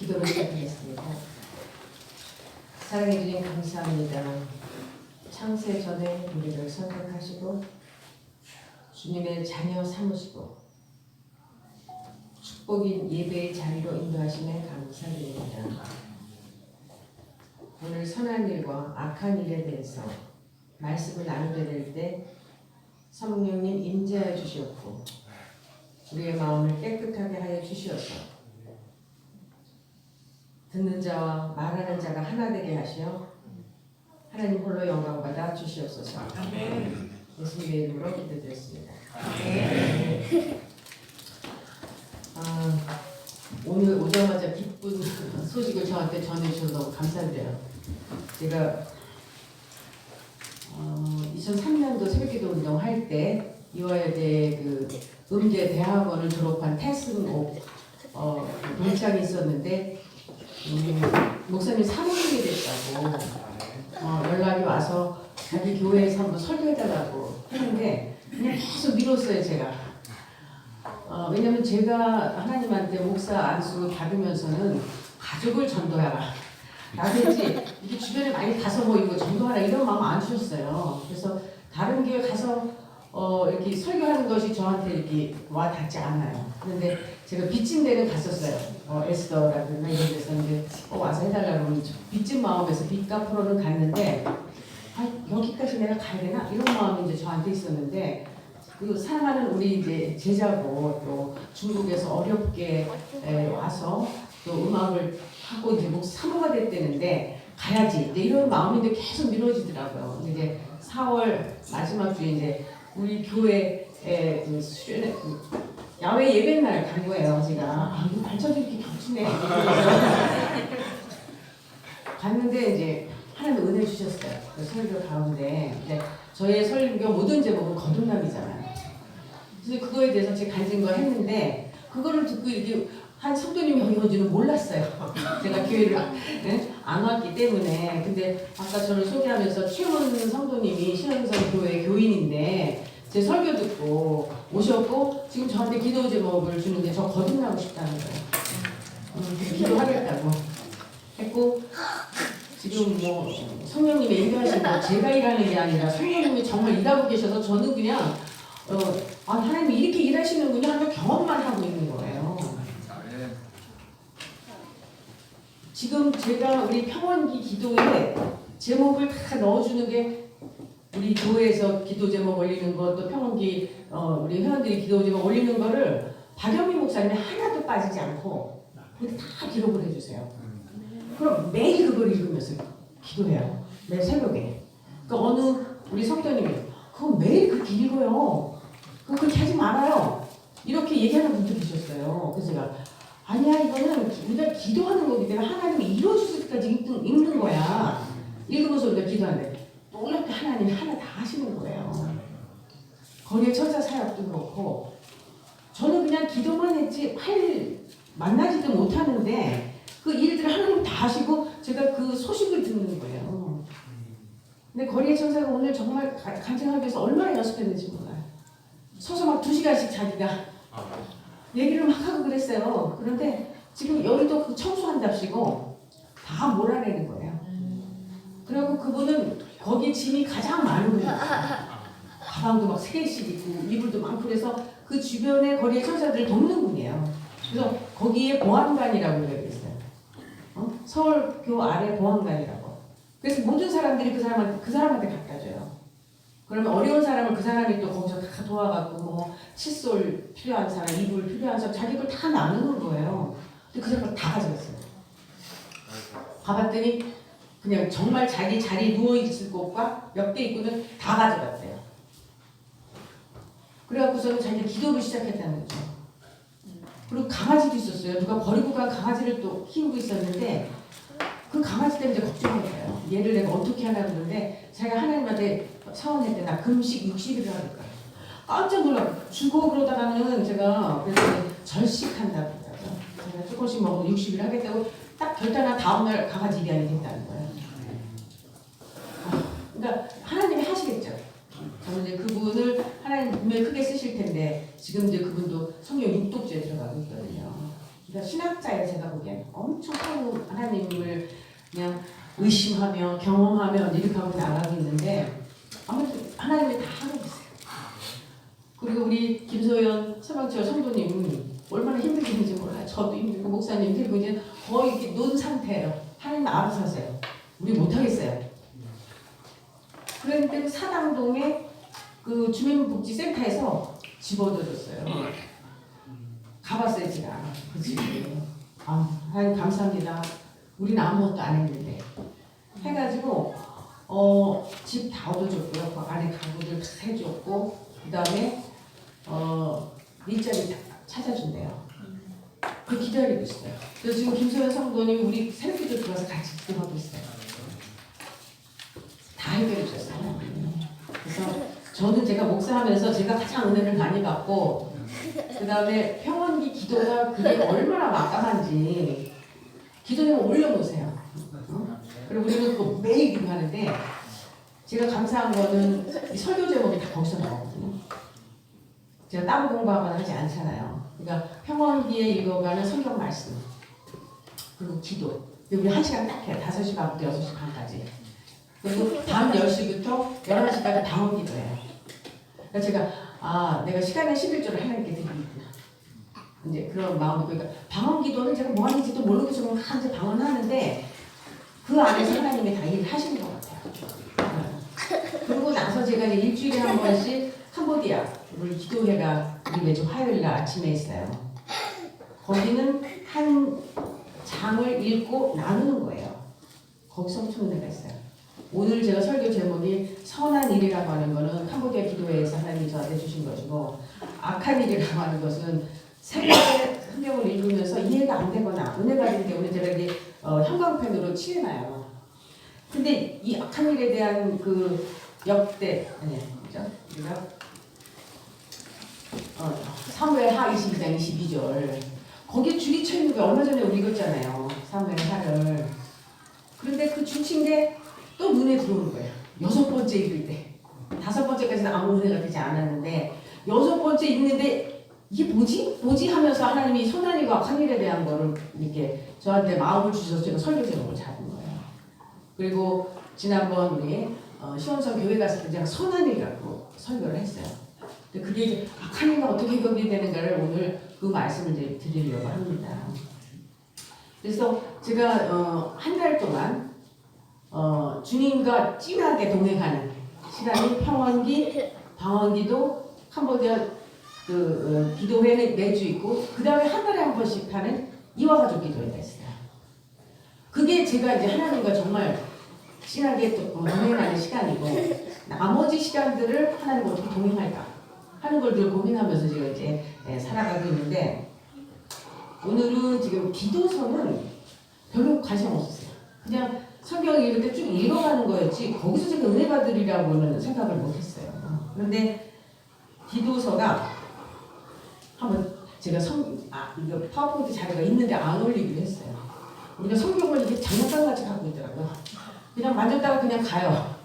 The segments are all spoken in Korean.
기도를 시작하겠습니다. 사랑해 주님 감사합니다. 창세 전에 우리를 선택하시고 주님의 자녀 삼으시고 축복인 예배의 자리로 인도하심에 감사드립니다. 오늘 선한 일과 악한 일에 대해서 말씀을 나누게 될 때 성령님 임재하여 주시옵고 우리의 마음을 깨끗하게 하여 주시옵소서. 듣는 자와 말하는 자가 하나 되게 하시어 하나님 홀로 영광 받아 주시옵소서. 예수님의 이름으로 기도드렸습니다. 오늘 오자마자 기쁜 소식을 저한테 전해주셔서 너무 감사드려요. 제가 2003년도 새벽기도 운동할 때 이화여대 그 음대 대학원을 졸업한 태승옥 동창이 있었는데 목사님 사모님이 됐다고 연락이 와서 자기 교회에서 한번 설교해달라고 했는데 그냥 계속 미뤘어요 제가. 왜냐면 제가 하나님한테 목사 안수 받으면서는 가족을 전도하라 라든지 이게 주변에 많이 가서 뭐 이거 전도하라 이런 마음 안 주셨어요. 그래서 다른 교회 가서 이렇게 설교하는 것이 저한테 이렇게 와 닿지 않아요. 그런데 제가 빚진 데는 갔었어요. 에스더라든가 이런 데서 이제 와서 해달라고 하면 빚진 마음에서 빚 갚으러는 갔는데 여기까지 내가 가야 되나 이런 마음이 이제 저한테 있었는데 그 사랑하는 우리 이제 제자고 또 중국에서 어렵게 와서 또 음악을 하고 이제 사모가 됐다는데 가야지 이런 마음인데 계속 미뤄지더라고요. 이제 4월 마지막 주에 이제 우리 교회에 그 수련회 야외 예배 날 간 거예요. 제가 이거 발전이 이렇게 겹치네. 갔는데 이제 하나님 은혜 주셨어요. 그 설교 가운데 이제 저의 설교 모든 제목은 거듭남이잖아요. 그래서 그거에 대해서 제가 간증 거 했는데 그거를 듣고 이렇게 한 성도님이 여기 온지는 몰랐어요. 제가 교회를 안 왔기 때문에. 근데 아까 저를 소개하면서 최문 성도님이 신원선 교회 교인인데 제 설교 듣고 오셨고 지금 저한테 기도 제목을 주는데 저 거듭나고 싶다는 거예요. 기도하겠다고 했고 지금 뭐 성령님의 인도하신 거 제가 일하는 게 아니라 성령님이 정말 일하고 계셔서 저는 그냥 하나님이 이렇게 일하시는군요 하는 경험만 하고 있는 거예요. 지금 제가 우리 평원기 기도에 제목을 다 넣어주는 게 우리 교회에서 기도 제목 올리는 것, 또 평원기 우리 회원들이 기도 제목 올리는 거를 박영미 목사님이 하나도 빠지지 않고 다 기록을 해주세요. 그럼 매일 그걸 읽으면서 기도해요. 매일 새벽에. 그러니까 어느 우리 성도님이 그거 매일 그렇게 읽어요. 그거 그렇게 하지 말아요. 이렇게 얘기하는 분들이 계셨어요. 그래서 제가 아니야 이거는 우리가 기도하는 거기 때문에 하나님이 이루어주실 때까지 읽는 거야. 읽으면서 우리가 기도하는데 놀랍게 하나님이 하나 다 하시는 거예요. 거리의 천사 사역도 그렇고 저는 그냥 기도만 했지 만나지도 못하는데 그 일들을 하나님 다 하시고 제가 그 소식을 듣는 거예요. 근데 거리의 천사가 오늘 정말 간증하기 위해서 얼마나 연습했는지 몰라요. 서서 막 2시간씩 자기가 얘기를 막 하고 그랬어요. 그런데 지금 여기도 청소한답시고 다 몰아내는 거예요. 그리고 그분은 거기 짐이 가장 많은 거예요. 가방도 막 3개씩 있고 이불도 많고 그래서 그 주변의 거리의 천사들을 돕는 분이에요. 그래서 거기에 보안관이라고 그랬어요. 서울교 아래 보안관이라고. 그래서 모든 사람들이 그 사람한테 갖다 줘요. 그러면 어려운 사람을 그 사람이 또 거기서 다 도와갖고 뭐 칫솔 필요한 사람, 이불 필요한 사람 자기 걸 다 나누는 거예요. 근데 그 사람을 다 가져갔어요. 가봤더니 그냥 정말 자기 자리에 누워있을 곳과 옆에 있고는 다 가져갔대요. 그래갖고서는 자기가 기도를 시작했다는 거죠. 그리고 강아지도 있었어요. 누가 버리고 간 강아지를 또 키우고 있었는데 그 강아지 때문에 걱정한 거예요. 얘를 내가 어떻게 하나 그러는데 자기가 하나님한테 서원했대. 나 금식 60일을 하는 거야. 깜짝 놀라고 죽어 그러다가는 제가 그래서 절식한다고 그러죠. 제가 조금씩 먹으면 60일 하겠다고 딱 결단한 다음날 강아지 입양이 됐다는 거예요. 그러니까 하나님이 하시겠죠. 저는 이제 그분을 하나님 분명히 크게 쓰실 텐데 지금 이제 그분도 성경 6독주에 들어가고 있거든요. 그러니까 신학자예요. 제가 보기엔 엄청 하나님을 그냥 의심하며 경험하며 이렇게 하고 나가고 있는데 아무튼 하나님이 다 하고 있어요. 그리고 우리 김소연 서방철 성도님 얼마나 힘들겠는지 몰라요. 저도 힘들고 목사님 힘들고 이제 거의 이렇게 논 상태예요. 하나님 알아서 하세요. 우리 못하겠어요. 그런데 그 사당동에 그 주민복지센터에서 집어들었어요. 가봤어요 제가 그 집에. 하나님 감사합니다. 우리는 아무것도 안 했는데 해가지고 집 다 얻어줬고요. 그 안에 가구들 다 해줬고 그 다음에 일자리 다 찾아준대요. 그 기다리고 있어요. 그래서 지금 김소연 성도님이 우리 새벽기도 들어와서 같이 기도하고 있어요. 다 해결해 주셨어요. 그래서 저는 제가 목사하면서 제가 가장 은혜를 많이 받고 그 다음에 평원기 기도가 그게 얼마나 막강한지 기도를 올려놓으세요. 그리고 우리는 또 매일 기도하는데 제가 감사한 거는 이 설교 제목이 다 거기서 나오거든요. 제가 따로 공부하거나 하지 않잖아요. 그러니까 평원기에 읽어가는 성경 말씀 그리고 기도 우리 1시간 딱 해요. 5시 반부터 6시 반까지. 그리고 밤 10시부터 11시까지 방언 기도해요. 그러니까 제가 내가 시간에 11조를 하나님께 드리겠구나. 이제 그런 마음이 그러니까 방언 기도는 제가 뭐 하는지도 모르고 지금 한지 방언하는데 그 안에서 하나님이 다 일을 하시는 것 같아요. 그러고 나서 제가 이제 일주일에 한 번씩 캄보디아 우리 기도회가 우리 매주 화요일 날 아침에 있어요. 거기는 한 장을 읽고 나누는 거예요. 거기서 엄청 은혜가 있어요. 오늘 제가 설교 제목이 선한 일이라고 하는 거는 캄보디아 기도회에서 하나님이 저한테 주신 것이고 악한 일이라고 하는 것은 새벽에 성경을 읽으면서 이해가 안 되거나 은혜 받은 경우는 제가 이게 형광펜으로 칠해놔요. 근데 이 악한 일에 대한 그 역대 그죠? 사무엘 하 22장 22절 거기에 줄이 쳐 있는 게 얼마 전에 우리 읽었잖아요. 사무엘 하를. 그런데 그 줄친 게 또 눈에 들어오는 거예요. 6번째 읽을 때. 5번째까지는 아무 은혜가 되지 않았는데 6번째 읽는데 이게 뭐지? 뭐지? 하면서 하나님이 선한 일과 악한 일에 대한 거를 이렇게 저한테 마음을 주셔서 제가 설교 제목을 잡은 거예요. 그리고 지난번 우리 시원성 교회 갔을 때 제가 선한 일 갖고 설교를 했어요. 근데 그게 이제 악한 일과 어떻게 구별이 되는가를 오늘 그 말씀을 이제 드리려고 합니다. 그래서 제가 한 달 동안 주님과 찐하게 동행하는 시간이 평원기, 방언기도, 캄보디아 기도회는 매주 있고 그 다음에 한 달에 한 번씩 하는 이와 가족 기도회가 있어요. 그게 제가 이제 하나님과 정말 찐하게 동행하는 시간이고 나머지 시간들을 하나님과 어떻게 동행할까 하는 걸 늘 고민하면서 제가 이제 살아가고 있는데 오늘은 지금 기도서는 별로 관심 없었어요. 그냥 성경을 이렇게 쭉 읽어가는 거였지 거기서 제가 은혜 받으리라고는 생각을 못했어요. 그런데 기도서가 한번 제가 이거 파워포인트 자료가 있는데 안 올리기로 했어요. 우리가 성경을 이렇게 장난감같이 갖고 있더라고요. 그냥 만졌다가 그냥 가요.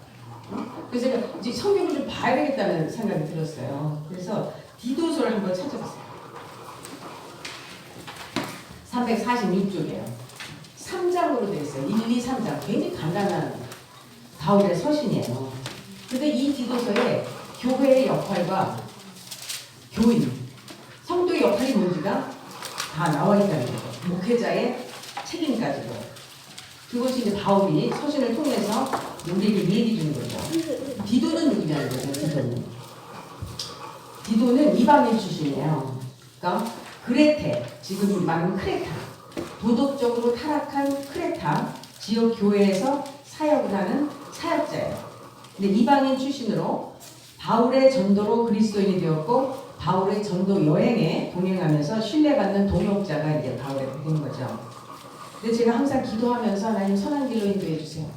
그래서 제가 이제 성경을 좀 봐야 되겠다는 생각이 들었어요. 그래서 디도서를 한번 찾아봤어요. 346쪽이에요. 3장으로 되어 있어요. 1, 2, 3장. 굉장히 간단한 바울의 서신이에요. 근데 이 디도서에 교회의 역할과 교인, 성도의 역할이 뭔지가 다 나와 있다는 거죠. 목회자의 책임까지도. 그것이 이제 바울이 서신을 통해서 우리에게 얘기 주는 거죠. 디도는 누구냐는 거죠. 디도는 이방인 출신이에요. 그러니까 그레테, 지금 말하는 크레타, 도덕적으로 타락한 크레타 지역 교회에서 사역을 하는 사역자예요. 근데 이방인 출신으로 바울의 전도로 그리스도인이 되었고 바울의 전도 여행에 동행하면서 신뢰받는 동역자가 이제 바울의 된 거죠. 근데 제가 항상 기도하면서 하나님 선한 길로 인도해 주세요.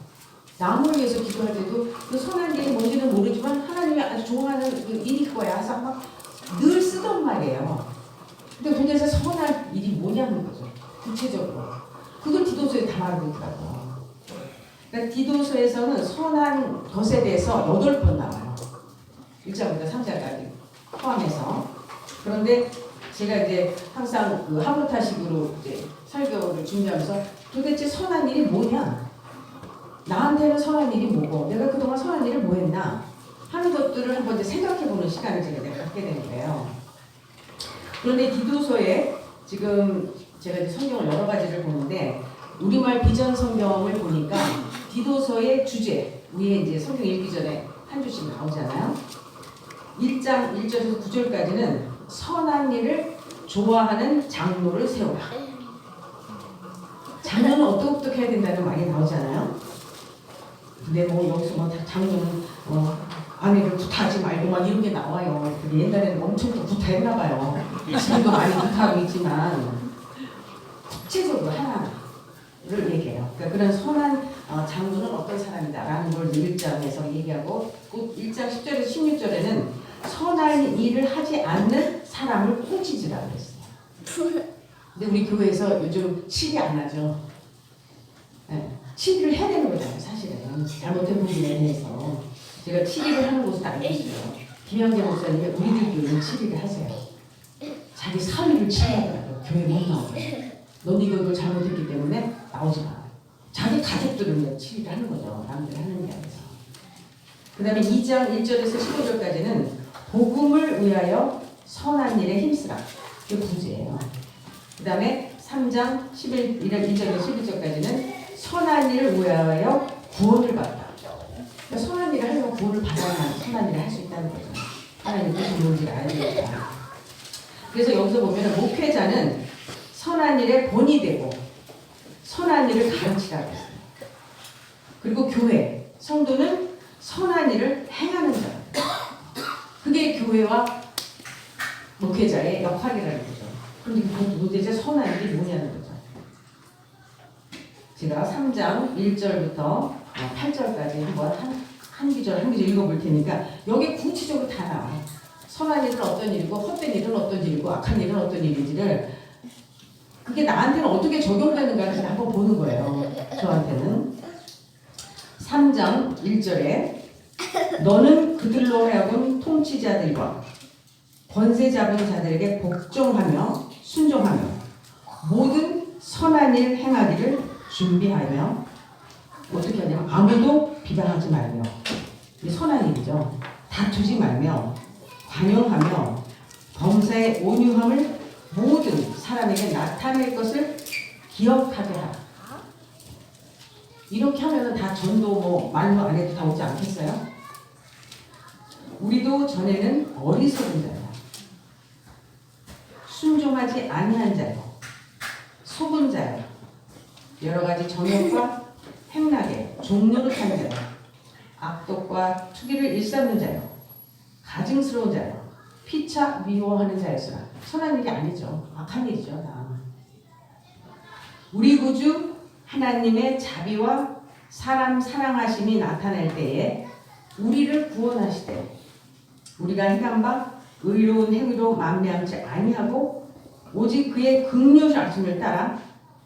남을 위해서 기도할 때도 그 선한 길이 뭔지는 모르지만 하나님이 아주 좋아하는 그 일일 거야 해서 막 늘 쓰던 말이에요. 근데 도대체 선한 일이 뭐냐는 거죠. 구체적으로. 그걸 디도서에 다 말하고 있더라고요. 그러니까 디도서에서는 선한 것에 대해서 8번 나와요. 1장부터 3장까지 포함해서. 그런데 제가 이제 항상 그 하모타식으로 이제 설교를 준비하면서 도대체 선한 일이 뭐냐? 나한테는 선한 일이 뭐고 내가 그동안 선한 일을 뭐 했나? 하는 것들을 한번 이제 생각해보는 시간을 제가 갖게 된 거예요. 그런데 기도서에 지금 제가 이제 성경을 여러 가지를 보는데 우리말 비전 성경을 보니까 기도서의 주제 위에 이제 성경 읽기 전에 한 줄씩 나오잖아요. 1장 1절에서 9절까지는 선한 일을 좋아하는 장로를 세우라. 장로는 어떻게 해야 된다는 말이 나오잖아요. 근데 뭐 여기서 뭐 장로는 아내를 구타하지 말고 막 이런 게 나와요. 그게 옛날에는 엄청 또 구타했나 봐요. 지금도 많이 구타하고 있지만 구체적으로 하나를 얘기해요. 그러니까 그런 선한 장로는 어떤 사람이다라는 걸 1장에서 얘기하고 꼭 1장 10절에서 16절에는 선한 일을 하지 않는 사람을 꽁치지라 그랬어요. 근데 우리 교회에서 요즘 치리 안 하죠. 네. 치리를 해야 되는 거잖아요, 사실은. 잘못된 부분에 대해서. 제가 치리를 하는 곳을 알고 있어요. 김영재 목사님이 우리들 교회는 치리를 하세요. 자기 사위를 치리하더라고요. 교회 못 나오게. 넌 이걸 잘못했기 때문에 나오지 마. 자기 가족들은 치리를 하는 거죠. 남들 하는 게 아니라. 그 다음에 2장 1절에서 15절까지는 복음을 위하여 선한 일에 힘쓰라. 이게 구제예요. 그 다음에 3장 1절에서 11절까지는 선한 일을 위하여 구원을 받다. 그러니까 선한 일을 하려면 구원을 받아야만 선한 일을 할 수 있다는 거죠. 하나님 뜻이 뭔지를 알아야 되니까. 그래서 여기서 보면 목회자는 선한 일의 본이 되고 선한 일을 가르치라고 했어요. 그리고 교회, 성도는 선한 일을 행하는 자. 그게 교회와 목회자의 역할이라는 거죠. 그런데 도대체 선한 일이 뭐냐는 거죠. 제가 3장 1절부터 8절까지 한번 한 구절 읽어볼 테니까 여기 구체적으로 다 나와요. 선한 일은 어떤 일이고 헛된 일은 어떤 일이고 악한 일은 어떤 일인지를 그게 나한테는 어떻게 적용되는가를 한번 보는 거예요. 저한테는 3장 1절에 너는 그들로 하여금 통치자들과 권세 잡은 자들에게 복종하며 순종하며 모든 선한 일 행하기를 준비하며 어떻게 하냐면 아무도 비방하지 말며 선한 일이죠. 다투지 말며 관용하며 범사의 온유함을 모든 사람에게 나타낼 것을 기억하게 하라. 이렇게 하면 다 전도 뭐 말로 안 해도 다 오지 않겠어요? 우리도 전에는 어리석은 자요, 순종하지 아니한 자요, 속은 자요, 여러 가지 정욕과 행락에 종노릇한 자요, 악독과 투기를 일삼는 자요, 가증스러운 자요, 피차 미워하는 자였으나 선한 일이 아니죠. 악한 일이죠. 다. 우리 구주 하나님의 자비와 사람 사랑하심이 나타날 때에 우리를 구원하시되 우리가 행한 바 의로운 행위로 만매함지 아니하고 오직 그의 긍휼하심을 따라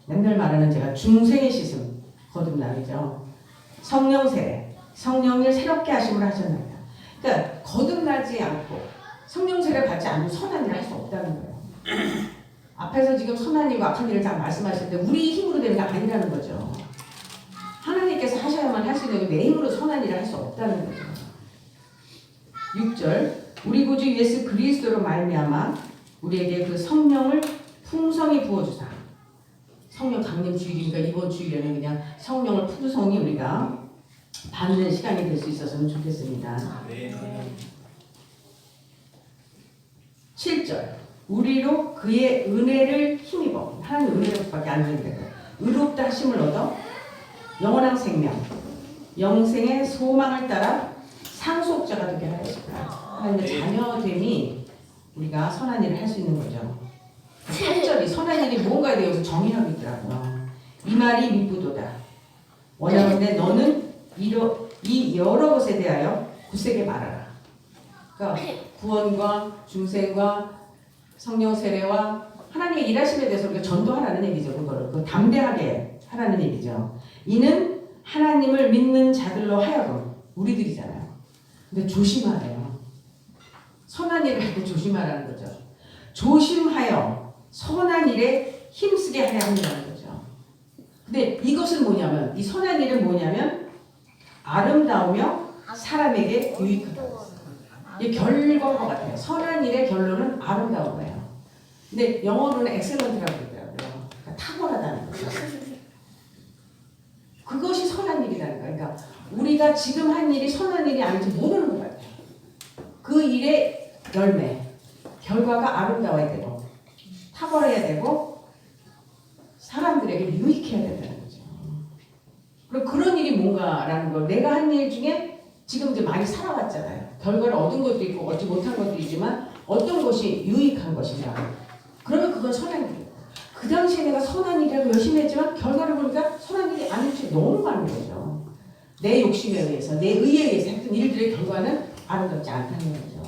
맨날 말하는 제가 중생의 씻음 거듭남이죠. 성령 세례, 성령을 새롭게 하심을 하셨나이다. 그러니까 거듭나지 않고 성령 세례 받지 않으면 선한 일을 할 수 없다는 거예요. 앞에서 지금 선한 일과 악한 일을 다 말씀하셨는데 우리 힘으로 되는 게 아니라는 거죠. 하나님께서 하셔야만 할 수 있는 내 힘으로 선한 일을 할 수 없다는 거죠. 6절 우리 구주 예수 그리스도로 말미암아 우리에게 그 성령을 풍성히 부어주사. 성령 강림 주일이니까 이번 주일에는 그냥 성령을 풍성히 우리가 받는 시간이 될 수 있었으면 좋겠습니다. 네. 7절 우리로 그의 은혜를 힘입어. 하나님 은혜로밖에 안 되는데 의롭다 하심을 얻어 영원한 생명 영생의 소망을 따라 상속자가 되게 하였습니다. 하나님의 자녀됨이 우리가 선한 일을 할 수 있는 거죠. 8절이 선한 일이 뭔가에 대해서 정의하고 있더라고요. 이 말이 미쁘도다. 원하건대 너는 이 여러 것에 대하여 굳세게 말하라. 그러니까 구원과 중생과 성령 세례와 하나님의 일하심에 대해서 우리가 전도하라는 얘기죠. 그거를 담대하게 하라는 얘기죠. 이는 하나님을 믿는 자들로 하여금 우리들이잖아요. 근데 조심하래요. 선한 일을 할 때 조심하라는 거죠. 조심하여 선한 일에 힘쓰게 하려 합니다는 거죠. 근데 이것은 뭐냐면 이 선한 일은 뭐냐면 아름다우며 사람에게 유익하다. 이 결과가 같아요. 선한 일의 결론은 아름다운 거예요. 근데 영어로는 엑셀런트라고 그러더라고요. 그러니까 탁월하다는 거죠. 그것이 선한 일이라는 거예요. 그러니까 우리가 지금 한 일이 선한 일이 아닌지 모르는 것 같아요. 그 일의 열매, 결과가 아름다워야 되고 탁월해야 되고 사람들에게 유익해야 된다는 거죠. 그럼 그런 일이 뭔가라는 걸 내가 한 일 중에 지금 이제 많이 살아왔잖아요. 결과를 얻은 것도 있고 얻지 못한 것도 있지만 어떤 것이 유익한 것이냐. 그러면 그건 선한 일이에요. 그 당시에 내가 선한 일이라고 열심히 했지만 결과를 보니까 선한 일이 아닌 게 너무 많은 거죠. 내 욕심에 의해서, 내 의에 의해서 했던 일들의 결과는 아름답지 않다는 거죠.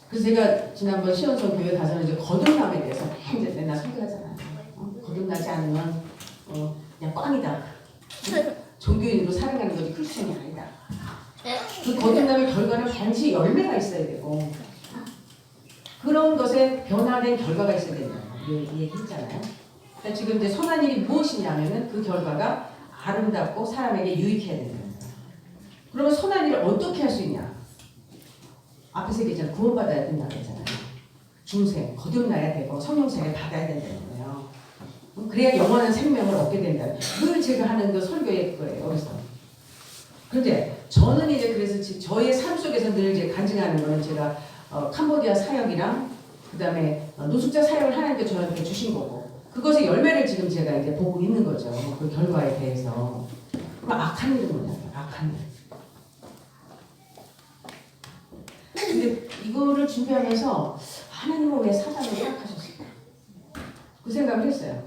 그래서 제가 지난번 시원성 교회 가서는 이제 거듭남에 대해서 이제 맨날 설교하잖아요. 거듭나지 않으면 그냥 꽝이다. 종교인으로 살아가는 거지 크리스천이 아니다. 그 거듭남의 결과는 반드시 열매가 있어야 되고 그런 것에 변화된 결과가 있어야 된다고 얘기했잖아요. 그러니까 지금 이제 선한 일이 무엇이냐면은 그 결과가 아름답고 사람에게 유익해야 된다는 거예요. 그러면 선한 일을 어떻게 할 수 있냐? 앞에서 얘기했잖아요. 구원받아야 된다고 했잖아요. 중생, 거듭나야 되고 성령세를 받아야 된다는 거예요. 그래야 영원한 생명을 얻게 된다. 늘 제가 하는 그 설교의 그거예요. 그래서 그런데 저는 이제 그래서 저의 삶 속에서 늘 이제 간증하는 거는 제가 캄보디아 사역이랑 그다음에 노숙자 사역을 하나님께 저한테 주신 거고 그것의 열매를 지금 제가 이제 보고 있는 거죠. 그 결과에 대해서. 그럼 악한 일은 뭐냐면 악한 일. 근데 이거를 준비하면서 하나님은 왜 사단을 허락하셨을까? 그 생각을 했어요.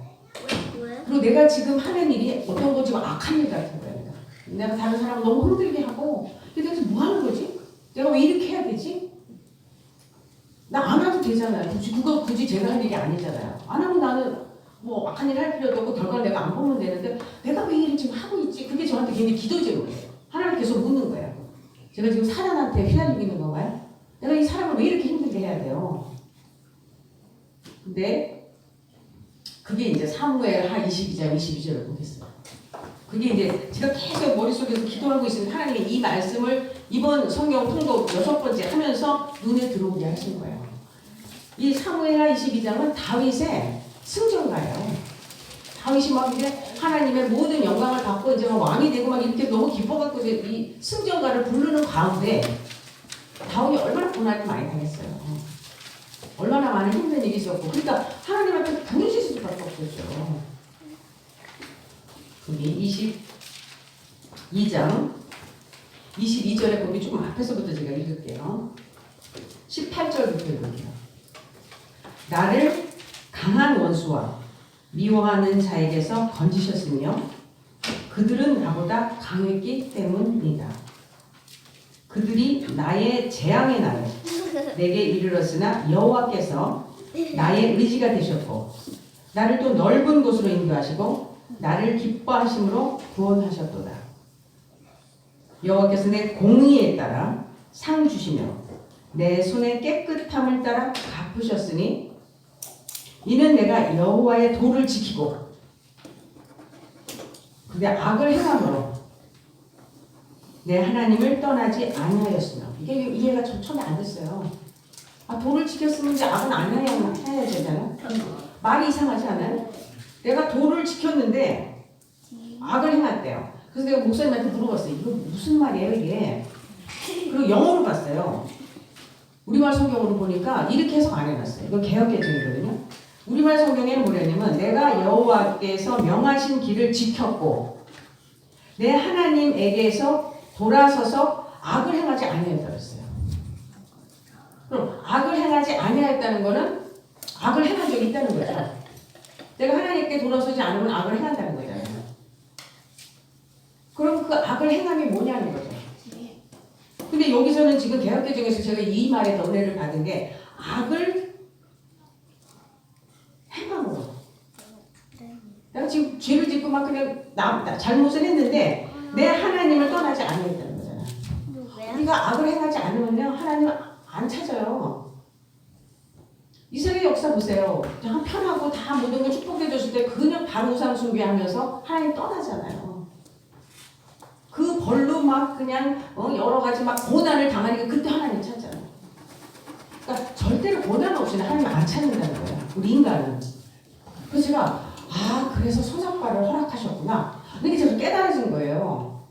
왜? 그리고 내가 지금 하는 일이 어떤 거지 악한 일 같은 거예요. 내가 다른 사람을 너무 힘들게 하고 근데 내가 뭐 하는 거지? 내가 왜 이렇게 해야 되지? 나 안 해도 되잖아요. 굳이 제가 할 일이 아니잖아요. 안 하면 나는 뭐 악한 일 할 필요도 없고 결과를 내가 안 보면 되는데 내가 왜 일을 지금 하고 있지? 그게 저한테 굉장히 기도 제목이에요. 하나님 계속 묻는 거예요. 제가 지금 사단한테 휘날리고 있는 건가요? 내가 이 사람을 왜 이렇게 힘들게 해야 돼요? 근데 그게 이제 사무엘 하 22장 22절을 보겠어요. 그게 이제 제가 계속 머릿속에서 기도하고 있으면 하나님이 이 말씀을 이번 성경 통독 6번째 하면서 눈에 들어오게 하신 거예요. 이 사무엘하 22장은 다윗의 승전가예요. 다윗이 막 이제 하나님의 모든 영광을 받고 이제 막 왕이 되고 막 이렇게 너무 기뻐갖고 이제 이 승전가를 부르는 가운데 다윗이 얼마나 고난을 많이 당했어요. 얼마나 많은 힘든 일이 있었고 그러니까 하나님한테 부르실 수밖에 없었죠. 그게 22장 22절에 거기 조금 앞에서부터 제가 읽을게요. 18절부터 읽을게요. 나를 강한 원수와 미워하는 자에게서 건지셨으며 그들은 나보다 강했기 때문이다. 그들이 나의 재앙의 날에 내게 이르렀으나 여호와께서 나의 의지가 되셨고 나를 또 넓은 곳으로 인도하시고 나를 기뻐하심으로 구원하셨도다. 여호와께서 내 공의에 따라 상 주시며 내 손의 깨끗함을 따라 갚으셨으니 이는 내가 여호와의 도를 지키고 근데 악을 행함으로 내 하나님을 떠나지 아니하였으며 이게 이해가 좀 처음에 안 됐어요. 도를 지켰으면 이제 악은 안 해야 되잖아요. 말이 이상하지 않아요? 내가 도를 지켰는데 악을 행했대요. 그래서 내가 목사님한테 물어봤어요. 이거 무슨 말이에요 이게? 그리고 영어로 봤어요. 우리말 성경으로 보니까 이렇게 해석 안 해놨어요. 이거 개역개정이거든요. 우리말 성경에는 뭐냐면 내가 여호와께서 명하신 길을 지켰고 내 하나님에게서 돌아서서 악을 행하지 아니하였다고 했어요. 그럼 악을 행하지 아니하였다는 거는 악을 행한 적이 있다는 거죠. 내가 하나님께 돌아서지 않으면 악을 행한다는 거잖아요. 그럼 그 악을 행함이 뭐냐는 거죠. 근데 여기서는 지금 개역개정에서 제가 이 말에 더 은혜를 받은 게 악을 행함으로 내가 지금 죄를 짓고 막 그냥 나 잘못을 했는데 내 하나님을 떠나지 않았다는 거잖아. 우리가 악을 행하지 않으면요 하나님 안 찾아요. 이스라엘 역사 보세요. 그냥 편하고 다 모든 걸 축복해줬을 때 그냥 바로 우상 숭배하면서 하나님 떠나잖아요. 그 벌로 막 그냥 여러 가지 막 고난을 당하니까 그때 하나님 찾잖아요. 그러니까 절대로 고난 없이는 하나님 안 찾는다는 거예요. 우리 인간은. 그래서 제가 그래서 소작발을 허락하셨구나. 이게 제가 깨달아진 거예요.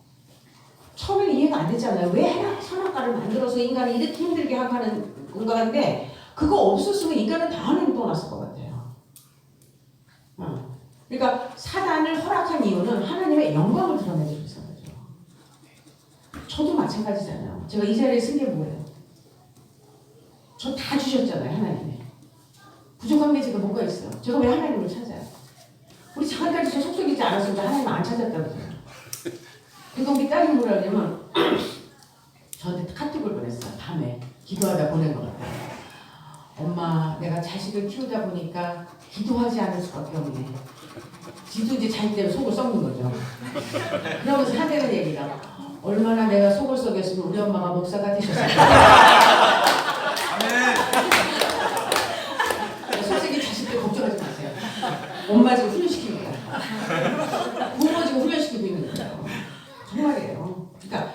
처음에는 이해가 안 됐잖아요. 왜 선악과를 만들어서 인간을 이렇게 힘들게 하는 건가인데 그거 없었으면 인간은 다 하나님 떠났을 것 같아요. 그러니까 사단을 허락한 이유는 하나님의 영광을 드러내기 위해서 그렇죠. 저도 마찬가지잖아요. 제가 이 자리에 쓴 게 뭐예요? 저 다 주셨잖아요. 하나님이. 부족한 게 제가 뭐가 있어요? 제가 왜 하나님을 찾아요? 우리 잠깐까지 저 속속이지 않았으면 하나님 안 찾았다고 해요. 그러니까 우리 딸이 뭐라 그러냐면 저한테 카톡을 보냈어요. 밤에 기도하다 보낸 것 같아요. 엄마, 내가 자식을 키우다 보니까 기도하지 않을 수밖에 없네. 지도 이제 자식 때문에 속을 썩는 거죠. 그러면서 하는 얘기가 얼마나 내가 속을 썩였으면 우리 엄마가 목사가 되셨을까. 솔직히 자식들 걱정하지 마세요. 엄마 지금 훈련시키는 거야. 부모 지금 훈련시키고 있는 거예요. 정말이에요. 그러니까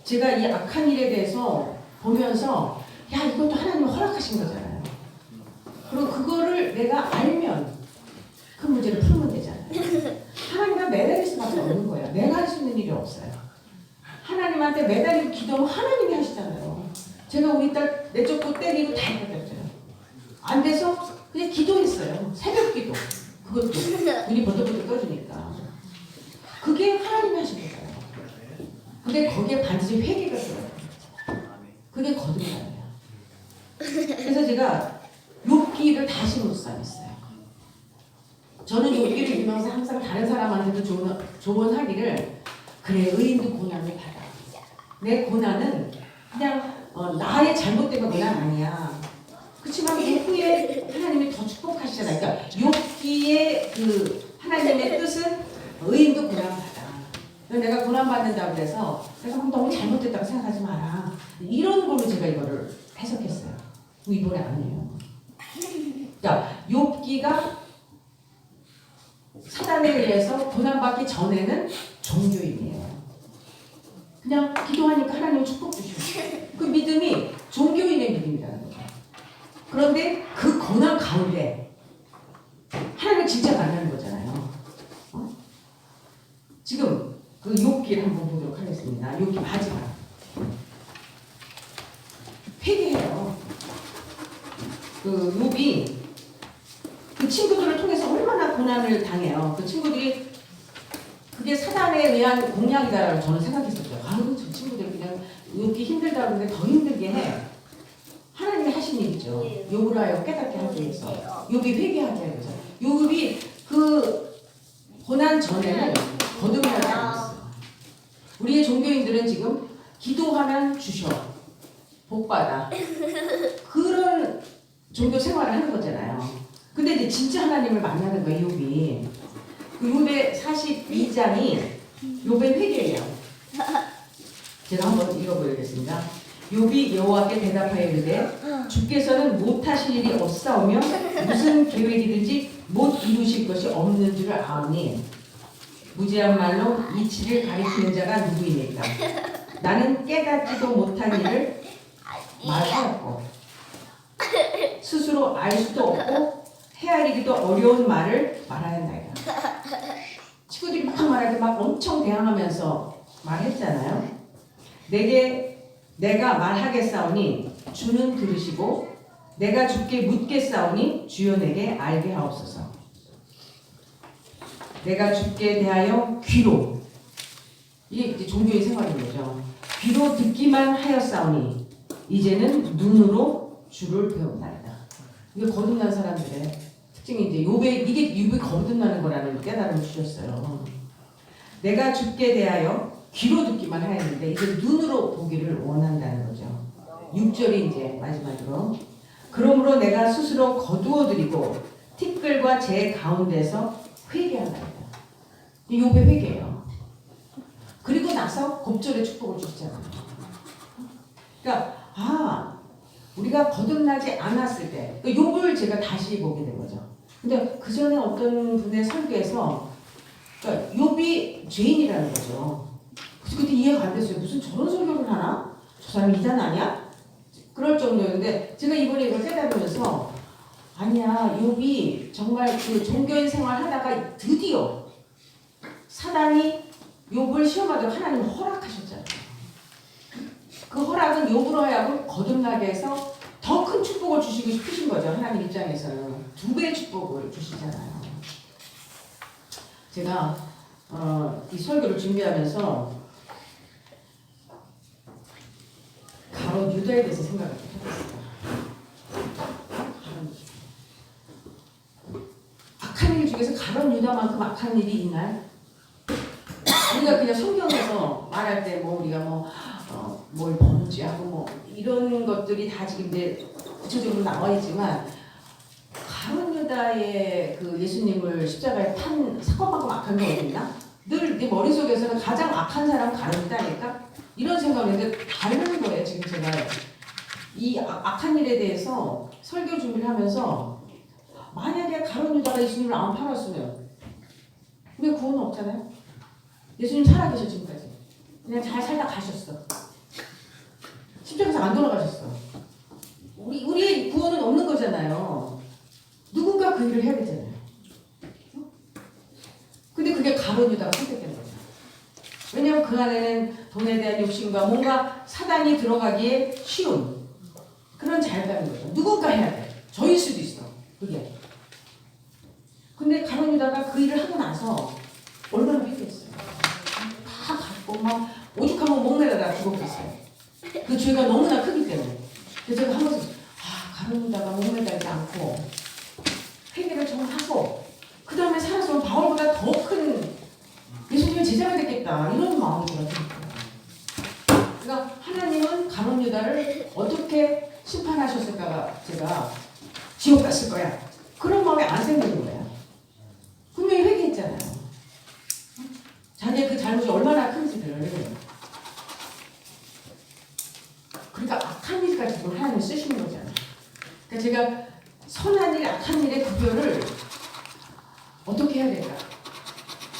제가 이 악한 일에 대해서 보면서 야, 이것도 하나님이 허락하신 거잖아요. 그리고 그거를 내가 알면 그 문제를 풀면 되잖아요. 하나님과 매달릴 수밖에 없는 거예요. 내가 할 수 있는 일이 없어요. 하나님한테 매달리고 기도하면 하나님이 하시잖아요. 제가 우리 딸 내쫓고 때리고 다 했거든요. 안 돼서 그냥 기도했어요. 새벽 기도. 그것도 눈이 번쩍번쩍 떠지니까. 그게 하나님이 하신 거잖아요. 근데 거기에 반드시 회개가 들어요. 그게 거듭남이에요. 그래서 제가 욥기를 다시 묵상했어요. 저는 욥기를 읽으면서 항상 다른 사람한테도 조언하기를 그래, 의인도 고난을 받아. 내 고난은 그냥 나의 잘못된 고난 아니야. 그렇지만 그 후에 하나님이 더 축복하시잖아요. 그러니까 욥기의 그 하나님의 뜻은 의인도 고난받아. 내가 고난받는다고 해서 내가 너무 잘못됐다고 생각하지 마라. 이런 걸로 제가 이거를 해석했어요. 이번에 아니에요. 그러니까 욥기가 사단에 의해서 고난받기 전에는 종교인이에요. 그냥 기도하니까 하나님 축복 주시고 그 믿음이 종교인의 믿음이라는 거죠. 그런데 그 고난 가운데 하나님을 진짜 만나는 거잖아요. 지금 그 욥기를 한번 보도록 하겠습니다. 욥기 마지막 회개해요. 그 욥이 그 친구들을 통해서 얼마나 고난을 당해요. 그 친구들이 그게 사단에 의한 공약이다라고 저는 생각했었죠. 아유, 저 친구들 그냥 욥기 힘들다 그러는데 더 힘들게 해. 하나님이 하신 일이죠. 욥을 하여 깨닫게 하기 위해서. 욥이 회개하게 하기 위해서. 욥이 그 고난 전에는 거듭나지 않았어요. 우리의 종교인들은 지금 기도하면 주셔. 복받아. 그런 종교 생활을 하는 거잖아요. 근데 이제 진짜 하나님을 만나는 거예요, 욥이. 그 욥의 42장이 욥의 회개예요. 제가 한번 읽어보겠습니다. 욥이 여호와께 대답하여 이르되 주께서는 못하실 일이 없사오며 무슨 계획이든지 못 이루실 것이 없는 줄을 아오니 무지한 말로 이치를 가리키는 자가 누구이니까. 나는 깨닫지도 못한 일을 말하였고 스스로 알 수도 없고 헤아리기도 어려운 말을 말하였나이다. 친구들이 막 말할 때 막 엄청 대항하면서 말했잖아요. 내가 말하겠사오니 주는 들으시고 내가 주께 묻겠사오니 주여 내게 알게 하옵소서. 내가 주께 대하여 귀로, 이게 이제 종교의 생활인 거죠. 귀로 듣기만 하였사오니 이제는 눈으로 주를 배운다이다. 이게 거듭난 사람들의 특징이 이제 이게 욥이 거듭나는 거라는 깨달음을 주셨어요. 내가 주께 대하여 귀로 듣기만 하였는데 이제 눈으로 보기를 원한다는 거죠. 6절이 이제 마지막으로 그러므로 내가 스스로 거두어드리고 티끌과 제 가운데서 회개한다. 욥의 회개예요. 그리고 나서 곱절의 축복을 줬잖아요. 그러니까 우리가 거듭나지 않았을 때 욥을 제가 다시 보게 된 거죠. 근데 그 전에 어떤 분의 설교에서 그러니까 욥이 죄인이라는 거죠. 그래서 그때 이해가 안 됐어요. 무슨 저런 설교를 하나? 저 사람 이단 아니야? 그럴 정도였는데 제가 이번에 이걸 깨달으면서 아니야, 욥이 정말 그 종교인 생활 하다가 드디어 사단이 욥을 시험하도록 하나님 허락하셨잖아요. 그 허락은 욥으로 하여금 거듭나게 해서 더 큰 축복을 주시고 싶으신 거죠. 하나님 입장에서는 2배의 축복을 주시잖아요. 제가 이 설교를 준비하면서 가롯 유다에 대해서 생각을 해봤어요. 악한 일 중에서 가롯 유다만큼 악한 일이 있나요? 우리가 그냥 성경에서 말할 때 뭐 우리가 뭘 범죄하고 뭐 이런 것들이 다 지금 이제 구체적으로 나와 있지만 가룟 유다의 그 예수님을 십자가에 판 사건만큼 악한 게 어디 있나? 늘 내 머릿속에서는 가장 악한 사람은 가룟 유다니까 이런 생각을 했는데 다른 거예요. 지금 제가 이 악한 일에 대해서 설교 준비를 하면서 만약에 가룟 유다가 예수님을 안 팔았으면 왜 구원 없잖아요? 예수님 살아계셔 지금까지. 그냥 잘 살다 가셨어. 십자가에서 안 돌아가셨어. 우리의 구원은 없는 거잖아요. 누군가 그 일을 해야 되잖아요. 근데 그게 가룟 유다가 선택된 거죠. 왜냐하면 그 안에는 돈에 대한 욕심과 뭔가 사단이 들어가기에 쉬운 그런 자유감인 거죠. 누군가 해야 돼. 저일 수도 있어. 그게. 근데 가룟 유다가 그 일을 하고 나서 얼마나 회개했어요. 다 갖고 막 오죽하면 목매다가 죽었겠어요. 그 죄가 너무나 크기 때문에. 그래서 제가 한 번씩 가룟 유다가 목매달지 않고 회개를 정말 하고 그 다음에 살았으면 바울보다 더 큰 예수님의 제자가 됐겠다 이런 마음이 들어요. 그러니까 하나님은 가룟 유다를 어떻게 심판하셨을까가 제가 지옥 갔을 거야 그런 마음이 안 생기는 거예요. 분명히 회개했잖아요. 자기의 그 잘못이 얼마나 큰지를. 그러니까 악한 일까지 하나님이 쓰시는 거잖아요. 그러니까 제가 선한 일, 악한 일의 구별을 어떻게 해야 될까?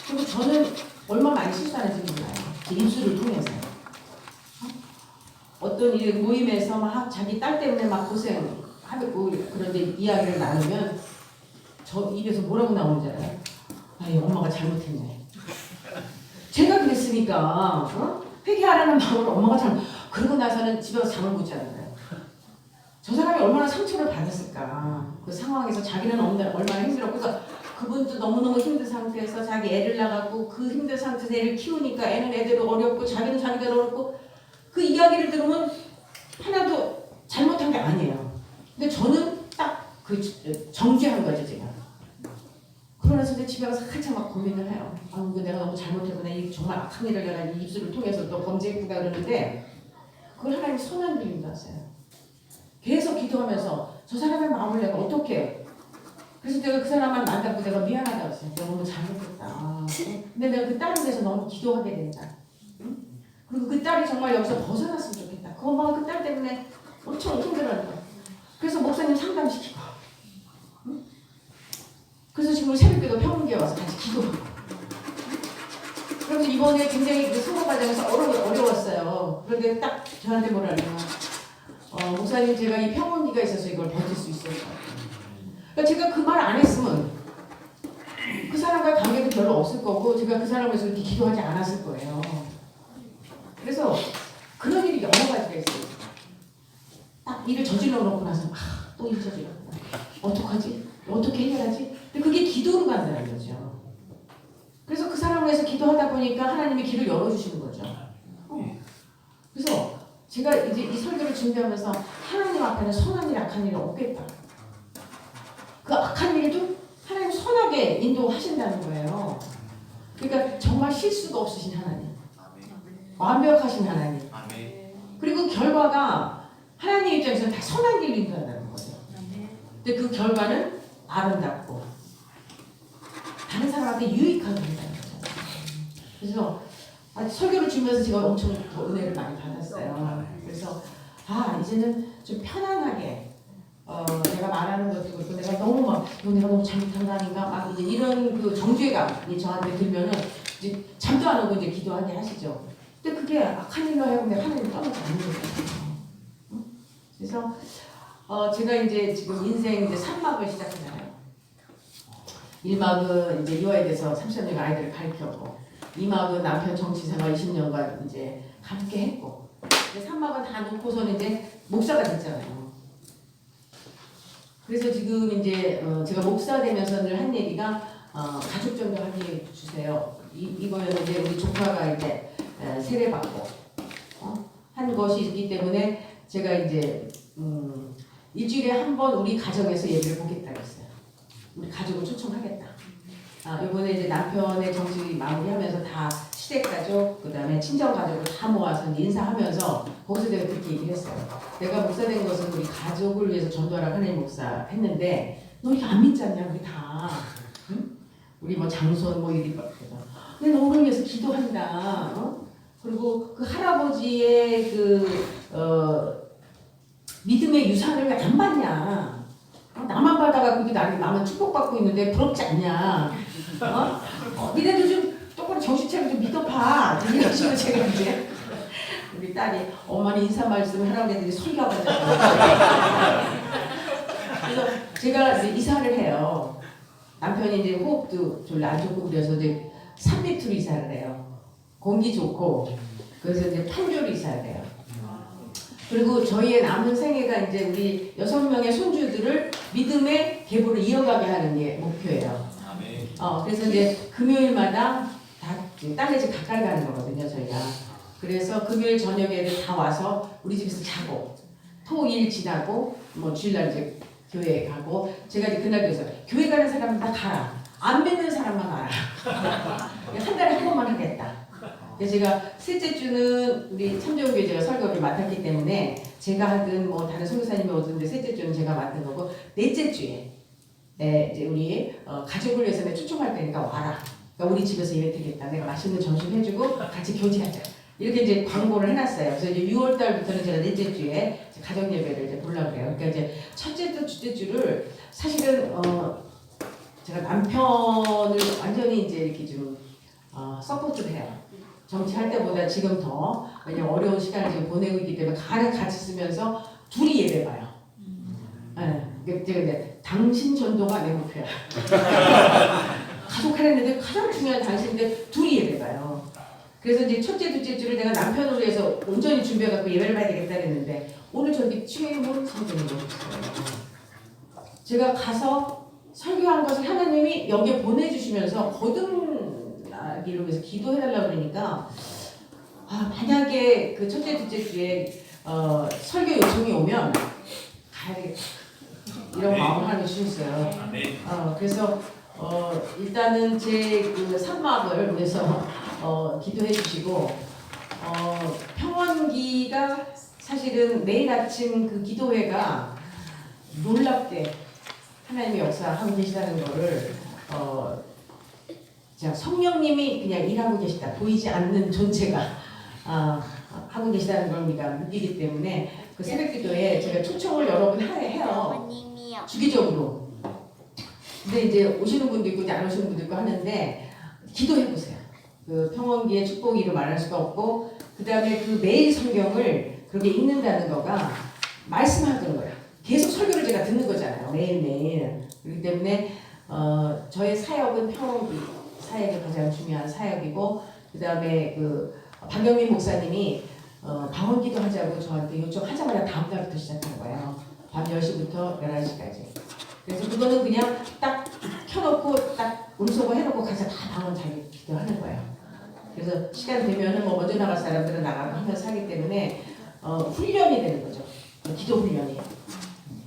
그리고 저는 얼마 많이 실수하는지 몰라요. 제 입술을 통해서. 어떤 일 모임에서 막 자기 딸 때문에 막 고생하고 그런데 이야기를 나누면 저 입에서 뭐라고 나오는지 알아요? 아유, 엄마가 잘못했네. 제가 그랬으니까 회개하라는 마음으로 엄마가 잘못. 그러고 나서는 집에 가서 잠을 못 자는 거예요. 저 사람이 얼마나 상처를 받았을까. 그 상황에서 자기는 얼마나 힘들었고 그래서 그분도 너무너무 힘든 상태에서 자기 애를 낳았고 그 힘든 상태에서 애를 키우니까 애는 애대로 어렵고 자기는 자기대로 어렵고 그 이야기를 들으면 하나도 잘못한 게 아니에요. 근데 저는 딱 그 정죄한 거죠 제가. 그러면서 이제 집에 가서 한참 막 고민을 해요. 내가 너무 잘못했구나. 이 정말 악한 일을 내가 이 입술을 통해서 또 범죄했구나 그러는데 그걸 하나님 선한 일인 줄 아세요. 계속 기도하면서 저 사람의 마음을 내가 어떻게 해요? 그래서 내가 그 사람만 만나고 내가 미안하다고 했어요. 내가 너무 잘못했다. 근데 내가 그 딸에 대해서 너무 기도하게 된다. 그리고 그 딸이 정말 여기서 벗어났으면 좋겠다. 그 엄마가 그 딸 때문에 엄청 힘들어한다. 그래서 목사님 상담시키고 그래서 지금 새벽기도 평온기에 와서 같이 기도하고 그래서 이번에 굉장히 그 선거 과정에서 어려웠어요. 그런데 딱 저한테 뭐라냐면 목사님 제가 이 평온기가 있어서 이걸 버틸 수 있었어요. 그러니까 제가 그 말 안 했으면 그 사람과 관계도 별로 없을 거고 제가 그 사람을 위해서 이렇게 기도하지 않았을 거예요. 그래서 그런 일이 여러 가지가 있어요. 딱 일을 저질러 놓고 나서 또 일 저질렀구나. 어떡하지? 어떻게 해결하지? 근데 그게 기도로 간다는 거죠. 그래서 그 사람을 위해서 기도하다 보니까 하나님이 길을 열어주시는 거죠. 그래서 제가 이제 이 설교를 준비하면서 하나님 앞에는 선한 일, 악한 일이 없겠다. 그 악한 일도 하나님 선하게 인도하신다는 거예요. 그러니까 정말 실수가 없으신 하나님. 완벽하신 하나님. 그리고 결과가 하나님 입장에서는 다 선한 길로 인도한다는 거죠. 근데 그 결과는 아름답고 다른 사람한테 유익하게 한다는 거죠. 그래서 설교를 주면서 제가 엄청 은혜를 많이 받았어요. 그래서 이제는 좀 편안하게 내가 말하는 것도 그렇고 내가 너무 막 내가 너무 잘못한 거 아닌가 막 이제 이런 그 정죄감이 저한테 들면은 이제 잠도 안 오고 이제 기도하게 하시죠. 근데 그게 악한 일로 하여금 내가 하나님 떠나지 않는 거예요. 그래서 제가 이제 지금 인생 이제 3막을 시작하잖아요. 1막은 이제 이화에 대해서 30년간 아이들을 가르쳤고 2막은 남편 정치생활 20년간 이제 함께 했고 3막은 다 놓고서는 이제 목사가 됐잖아요. 그래서 지금 이제 제가 목사 되면서 늘 한 얘기가 가족 전도 하게 주세요. 이거였는데 우리 조카가 이제 세례받고 한 것이 있기 때문에 제가 이제 일주일에 한 번 우리 가정에서 예배를 보겠다고 했어요. 우리 가족을 초청하겠다. 이번에 이제 남편의 정식 마무리하면서 다 시댁가족, 그 다음에 친정가족을 다 모아서 인사하면서 거기서 내가 그렇게 얘기를 했어요. 내가 목사 된 것은 우리 가족을 위해서 전도하라고 하나님 목사 했는데 너 이렇게 안 믿지 않냐 우리 다. 응? 우리 뭐 장손 뭐 이리 근데 너를 위해서 기도한다. 그리고 그 할아버지의 믿음의 유산을 왜 안 받냐? 나만 받아가 그게 나만 축복받고 있는데 부럽지 않냐? 니네도 좀 똑바로 정신 차리고 좀 믿어봐. 이런 식으로 제가 이제 우리 딸이 엄마는 인사 말씀 하라고 했더니 설교하고 그래서 제가 이제 이사를 해요. 남편이 이제 호흡도 별로 안 좋고 그래서 이제 산 밑으로 이사를 해요. 공기 좋고 그래서 이제 판교로 이사를 해요. 그리고 저희의 남은 생애가 이제 우리 6명의 손주들을 믿음의 계보를 이어가게 하는 게 목표예요. 그래서 이제 금요일마다 딸네 집 가까이 가는 거거든요, 저희가. 그래서 금요일 저녁에 다 와서 우리 집에서 자고, 토일 지나고, 뭐 주일날 이제 교회에 가고, 제가 이제 그날 그래서 교회 가는 사람은 다 가라. 안 믿는 사람만 와라. 한 달에 한 번만 하겠다. 그래서 제가 셋째 주는 우리 참좋은교회 제가 설교를 맡았기 때문에 제가 하든 뭐 다른 선교사님이 오든데 셋째 주는 제가 맡은 거고 넷째 주에 이제 우리 가족을 위해서 내가 초청할 테니까 와라. 그러니까 우리 집에서 예배 드리겠다. 내가 맛있는 점심 해주고 같이 교제하자. 이렇게 이제 광고를 해놨어요. 그래서 이제 6월 달부터는 제가 넷째 주에 가정 예배를 이제 보려고 해요. 그러니까 이제 첫째 주, 둘째 주를 사실은 제가 남편을 완전히 이제 이렇게 좀 서포트를 해요. 정치할 때보다 지금 더 왜냐면 어려운 시간을 지금 보내고 있기 때문에 같이 쓰면서 둘이 예배 봐요. 제가 당신 전도가 내 목표야. 가족 하려는데 가장 중요한 당신인데 둘이 예배 봐요. 그래서 이제 첫째, 둘째 주를 내가 남편을 위해서 온전히 준비해갖고 예배를 봐야 되겠다 했는데 오늘 저기 취해물 성경이 나왔어요. 제가 가서 설교한 것을 하나님이 여기에 보내주시면서 거듭나기를 위해서 기도해달라고 그러니까 만약에 그 첫째, 둘째 주에 설교 요청이 오면 가야 되겠다. 이런 마음을 하나님 주셨어요. 그래서 일단은 제 그 산막을 위해서 기도해 주시고 평원기가 사실은 매일 아침 그 기도회가 놀랍게 하나님의 역사하고 계시다는 거를 성령님이 그냥 일하고 계시다 보이지 않는 존재가 하고 계시다는 걸 우리가 믿기 때문에 그 새벽기도에 제가 초청을 여러 번 해요. 주기적으로. 근데 이제 오시는 분도 있고 안 오시는 분도 있고 하는데 기도해 보세요. 그 평원기의 축복이로 말할 수가 없고 그 다음에 그 매일 성경을 그렇게 읽는다는 거가 말씀하는 거예요. 계속 설교를 제가 듣는 거잖아요. 매일매일. 그렇기 때문에 저의 사역은 평원기 사역이 가장 중요한 사역이고 그 다음에 그 박영민 목사님이 방언기도 하자고 저한테 요청하자마자 다음 달부터 시작한 거예요. 밤 10시부터 11시까지. 그래서 그거는 그냥 딱 켜놓고 딱 음소거 해놓고 가서 다 방언 자기 기도하는 거예요. 그래서 시간 되면은 뭐 먼저 나갈 사람들은 나가고 하면서 하기 때문에 훈련이 되는 거죠. 기도 훈련이.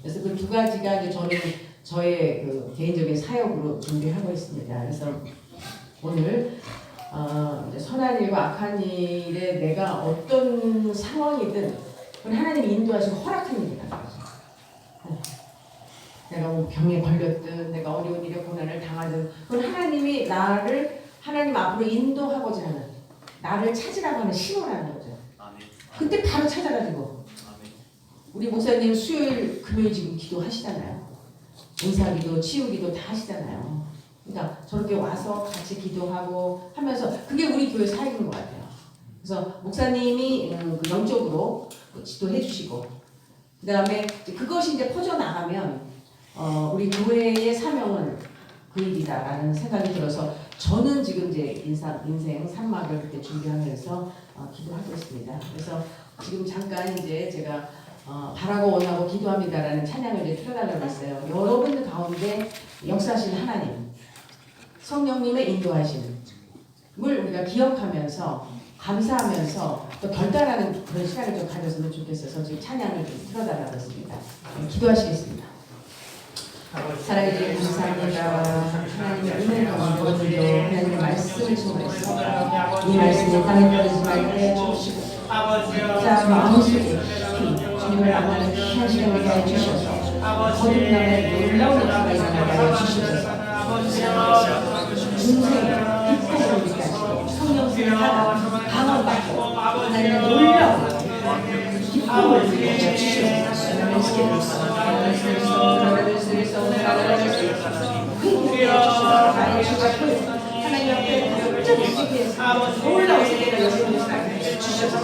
그래서 그 두 가지가 이제 저는 저의 그 개인적인 사역으로 준비하고 있습니다. 그래서 오늘 이제 선한 일과 악한 일에 내가 어떤 상황이든 그건 하나님이 인도하시고 허락한 일이라는 거죠. 내가 뭐 병에 걸렸든 내가 어려운 일에 고난을 당하든 그건 하나님이 나를 하나님 앞으로 인도하고자 하는 나를 찾으라고 하는 신호라는 거죠. 그때 바로 찾아가지고 우리 목사님 수요일, 금요일 지금 기도하시잖아요. 은사기도, 치유기도 다 하시잖아요. 그러니까 저렇게 와서 같이 기도하고 하면서 그게 우리 교회 사역인 것 같아요. 그래서 목사님이 그 영적으로 지도해 주시고 그 다음에 그것이 이제 퍼져나가면 우리 교회의 사명은 그 일이다라는 생각이 들어서 저는 지금 이제 인생 3막을 그때 준비하면서 기도하고 있습니다. 그래서 지금 잠깐 이제 제가 바라고 원하고 기도합니다라는 찬양을 이제 틀어달라고 했어요. 여러분들 가운데 역사하신 하나님, 성령님의 인도하심을 우리가 기억하면서 감사하면서 또 결단하는 그런 시간을 좀 가졌으면 좋겠어서 지금 찬양을 좀 틀어달라고 했습니다. 기도하시겠습니다. 사랑해 주님 감사합니다. 하나님의 은혜 가운데 오늘도 하나님의 말씀을 증거했습니다. 이 말씀에 땅에 떨어지지 말게 해주시고 자 마음속에 주님을 만나는 귀한 시간을 해 주셔서 거듭남의 놀라운 역사가 일어나게 해 주셔서 인생의 기쁨을 누리게 하시고 성령님을 하나 강원받고 하나님의 놀라운 기쁨을 누리게 해 주셔서 하나님 앞에 완전히 지키해서 놀라운 세계를 여러분을 주셔서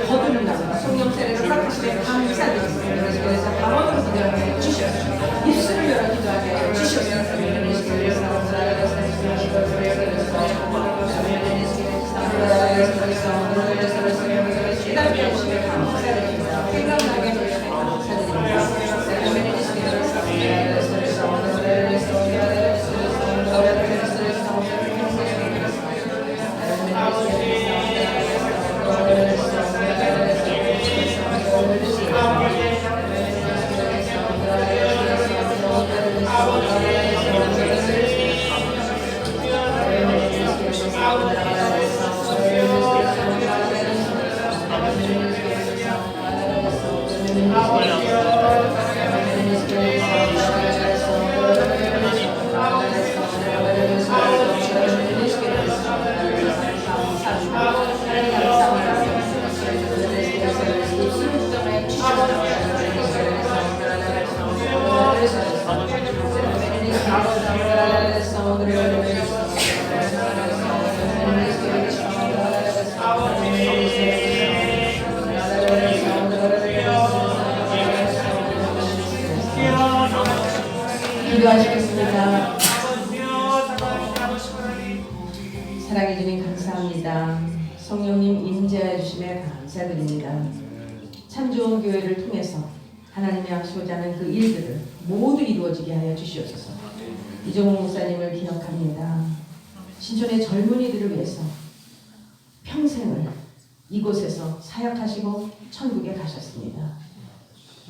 거듭나고 성령세례를 허락하시되 감사드립니다. 그래서 강원으로 기도하게 주셔서 입술을 열어 기도하게 주셔서 깨닫게 해주시면 감사드립니다. 생각나게 해주시면 감사드립니다. 기도하시겠습니다. 사랑해 주님 감사합니다. 성령님 임재해 주심에 감사드립니다. 참 좋은 교회를 통해서 하나님이 하시고자 하는 그 일들을 모두 이루어지게 하여 주시옵소서. 이종호 목사님을 기억합니다. 신촌의 젊은이들을 위해서 평생을 이곳에서 사역하시고 천국에 가셨습니다.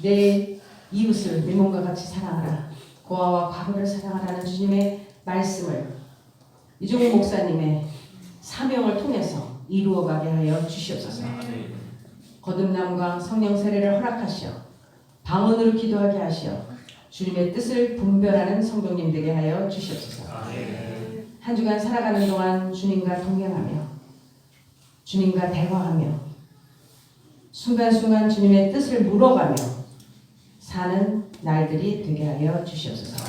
내 이웃을 내 몸과 같이 사랑하라. 고아와 과부를 사랑하라는 주님의 말씀을 이종호 목사님의 사명을 통해서 이루어가게 하여 주시옵소서. 거듭남과 성령 세례를 허락하시어 방언으로 기도하게 하시어 주님의 뜻을 분별하는 성도님 되게 하여 주시옵소서. 한 주간 살아가는 동안 주님과 동행하며 주님과 대화하며 순간순간 주님의 뜻을 물어가며 사는 날들이 되게 하여 주시옵소서.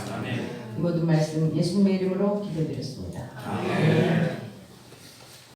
이 모든 말씀 예수님의 이름으로 기도드렸습니다. 아멘.